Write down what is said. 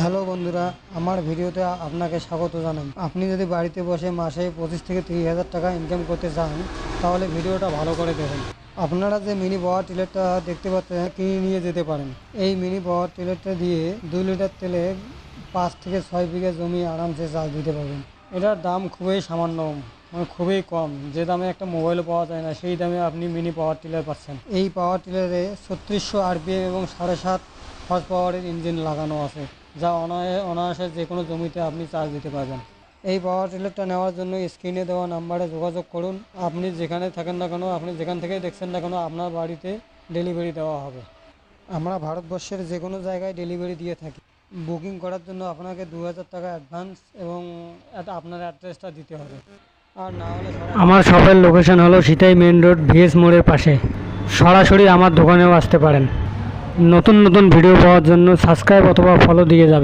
Hello বন্ধুরা, আমার ভিডিওতে আপনাকে স্বাগত জানাই। আপনি যদি বাড়িতে বসে মাসে 25 থেকে 30,000 টাকা ইনকাম করতে চান তাহলে ভিডিওটা ভালো করে দেখুন। আপনারা যে মিনি পাওয়ার টিলারটা দেখতে পাচ্ছেন কিনে নিয়ে যেতে পারেন। এই মিনি পাওয়ার টিলারটা দিয়ে 2 লিটার তেলে 5 থেকে 6 বিঘা জমি আরামসে চাষ দিতে পারবেন। এটার দাম খুবই সামান্য, মানে খুবই কম। যে দামে একটা মোবাইল পাওয়া যায় না সেই দামে আপনি মিনি পাওয়ার টিলার পাচ্ছেন। এই পাওয়ার টিলারে 3600 RPM এবং 7.5 হর্স পাওয়ারের ইঞ্জিন লাগানো আছে, যা অনায়াসে যে কোনো জমিতে আপনি চার্জ দিতে পারবেন। এই পাওয়ার টিলারটা নেওয়ার জন্য স্ক্রিনে দেওয়া নাম্বারে যোগাযোগ করুন। আপনি যেখানে থাকেন না কেন, আপনি যেখান থেকে দেখছেন না কেন, আপনার বাড়িতে ডেলিভারি দেওয়া হবে। আমরা ভারতবর্ষের যে কোনো জায়গায় ডেলিভারি দিয়ে থাকি। বুকিং করার জন্য আপনাকে 2000 টাকা অ্যাডভান্স এবং আপনার অ্যাড্রেসটা দিতে হবে। আর না হলে আমার শপের লোকেশন হলো সিতাই মেন রোড ভিএস মোড়ের পাশে। সরাসরি আমার দোকানেও আসতে পারেন। নতুন নতুন ভিডিও পাওয়ার জন্য সাবস্ক্রাইব অথবা ফলো দিয়ে যাবেন।